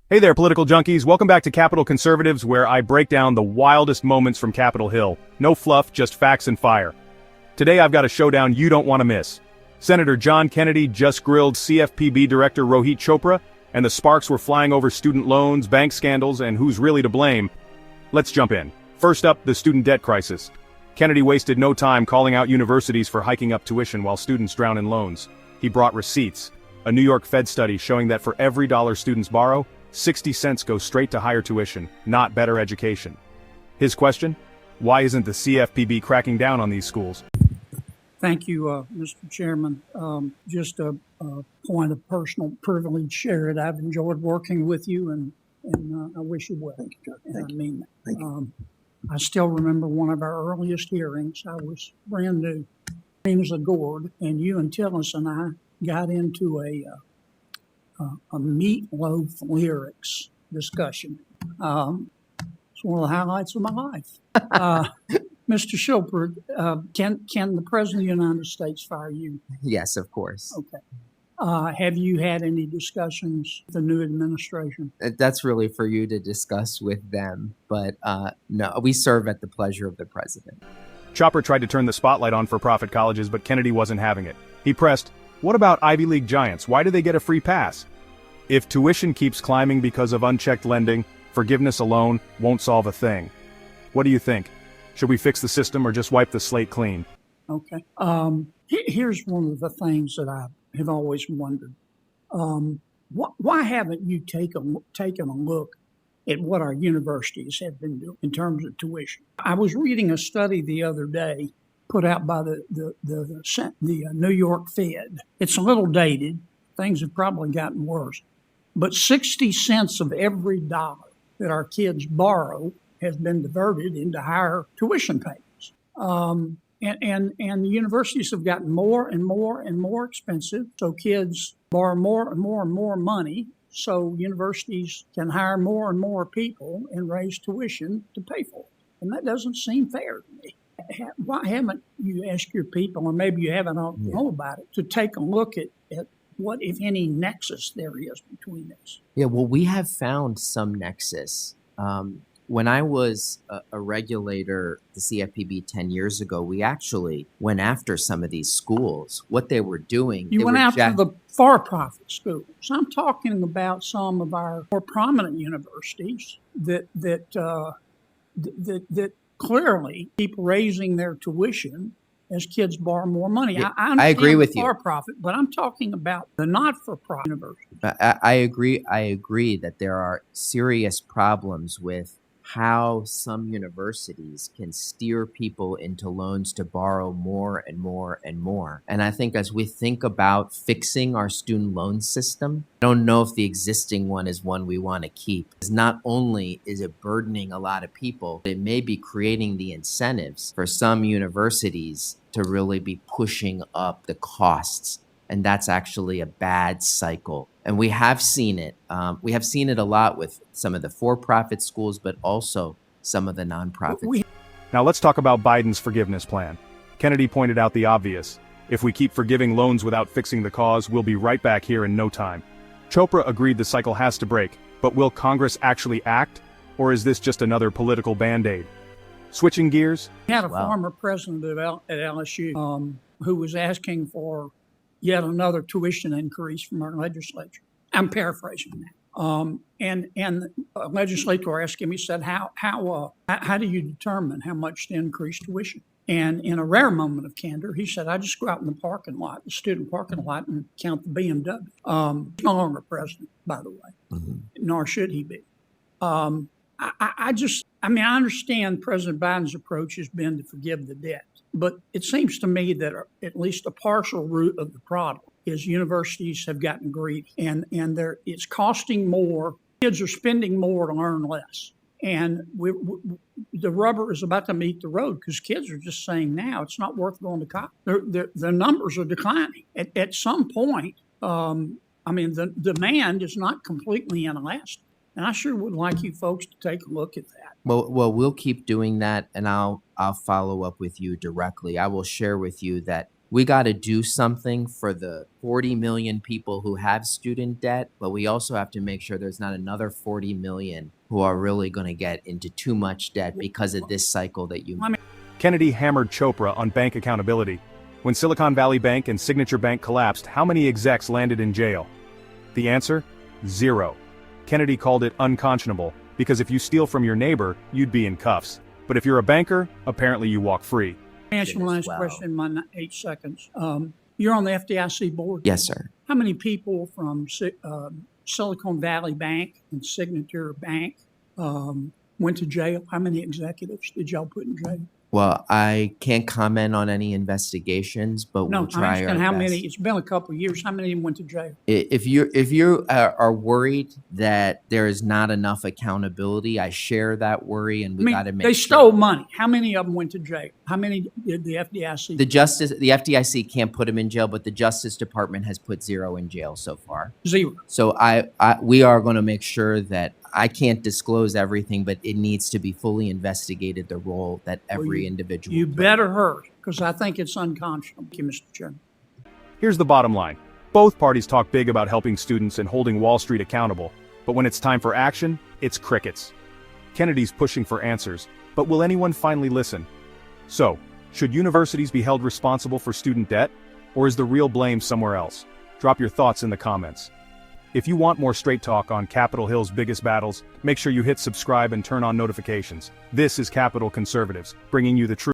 Hey there, political junkies. Welcome back to Capitol Conservatives, where I break down the wildest moments from Capitol Hill. No fluff, just facts and fire. Today I've got a showdown you don't want to miss. Senator John Kennedy just grilled CFPB Director Rohit Chopra, and the sparks were flying over student loans, bank scandals, and who's really to blame. Let's jump in. First up, the student debt crisis. Kennedy wasted no time calling out universities for hiking up tuition while students drown in loans. He brought receipts. A New York Fed study showing that for every dollar students borrow, 60 cents go straight to higher tuition, not better education. His question? Why isn't the CFPB cracking down on these schools? Thank you, Mr. Chairman. Just a point of personal privilege shared. I've enjoyed working with you, and I wish you well. Thank you, I mean that. Thank you. I still remember one of our earliest hearings. I was brand new, name's Agord, and you and Tillis and I got into a meatloaf lyrics discussion. It's one of the highlights of my life. Mr. Chopra, can the President of the United States fire you? Yes, of course. Okay. Have you had any discussions with the new administration? That's really for you to discuss with them, but no, we serve at the pleasure of the president. Chopra tried to turn the spotlight on for-profit colleges, but Kennedy wasn't having it. He pressed, "What about Ivy League giants? Why do they get a free pass?" If tuition keeps climbing because of unchecked lending, forgiveness alone won't solve a thing. What do you think? Should we fix the system or just wipe the slate clean? Okay. Here's one of the things that I have always wondered. Why haven't you taken a look at what our universities have been doing in terms of tuition? I was reading a study the other day put out by the New York Fed. It's a little dated. Things have probably gotten worse. But 60 cents of every dollar that our kids borrow has been diverted into higher tuition payments. And the universities have gotten more and more and more expensive. So kids borrow more and more and more money. So universities can hire more and more people and raise tuition to pay for it. And that doesn't seem fair to me. Why haven't you asked your people, or maybe you haven't know about it, to take a look at what, if any, nexus there is between this? Yeah, well, we have found some nexus. When I was a regulator, the CFPB 10 years ago, we actually went after some of these schools. What they were doing. You went after the for-profit schools. I'm talking about some of our more prominent universities that clearly keep raising their tuition as kids borrow more money. Yeah, I agree with you. For-profit, but I'm talking about the not-for-profit universities. I agree that there are serious problems with how some universities can steer people into loans to borrow more and more and more. And I think as we think about fixing our student loan system, I don't know if the existing one is one we want to keep. Because not only is it burdening a lot of people, it may be creating the incentives for some universities to really be pushing up the costs. And that's actually a bad cycle. And we have seen it. We have seen it a lot with some of the for-profit schools, but also some of the nonprofits. Now let's talk about Biden's forgiveness plan. Kennedy pointed out the obvious. If we keep forgiving loans without fixing the cause, we'll be right back here in no time. Chopra agreed the cycle has to break, but will Congress actually act? Or is this just another political band-aid? Switching gears? We had a former president at LSU who was asking for yet another tuition increase from our legislature. I'm paraphrasing that. And a legislator asked him, he said, how do you determine how much to increase tuition? And in a rare moment of candor, he said, I just go out in the parking lot, the student parking lot, and count the BMW. He's no longer president, by the way, nor should he be. I understand President Biden's approach has been to forgive the debt, but it seems to me that at least a partial root of the problem is universities have gotten greedy, and it's costing more. Kids are spending more to learn less, and the rubber is about to meet the road because kids are just saying now it's not worth going to college. The numbers are declining. At some point, the demand is not completely inelastic. And I sure would like you folks to take a look at that. Well, we'll keep doing that, and I'll follow up with you directly. I will share with you that we got to do something for the 40 million people who have student debt, but we also have to make sure there's not another 40 million who are really going to get into too much debt because of this cycle that you. Kennedy hammered Chopra on bank accountability. When Silicon Valley Bank and Signature Bank collapsed, how many execs landed in jail? The answer? 0. Kennedy called it unconscionable, because if you steal from your neighbor, you'd be in cuffs. But if you're a banker, apparently you walk free. Answer my last question in my 8 seconds. You're on the FDIC board? Yes, sir. How many people from Silicon Valley Bank and Signature Bank went to jail? How many executives did y'all put in jail? Well, I can't comment on any investigations, but No, we'll try I'm asking our how best. many. It's been a couple of years. How many of them went to jail? If you are worried that there is not enough accountability, I share that worry, and we got to make they sure. stole money. How many of them went to jail? How many did the FDIC? The FDIC can't put them in jail, but the Justice Department has put 0 in jail so far. 0. So we are going to make sure that I can't disclose everything, but it needs to be fully investigated, the role that every individual. You plays. better hurry, because I think it's unconscionable. Thank you, Mr. Chairman. Here's the bottom line. Both parties talk big about helping students and holding Wall Street accountable, but when it's time for action, it's crickets. Kennedy's pushing for answers, but will anyone finally listen? So, should universities be held responsible for student debt, or is the real blame somewhere else? Drop your thoughts in the comments. If you want more straight talk on Capitol Hill's biggest battles, make sure you hit subscribe and turn on notifications. This is Capitol Conservatives, bringing you the truth.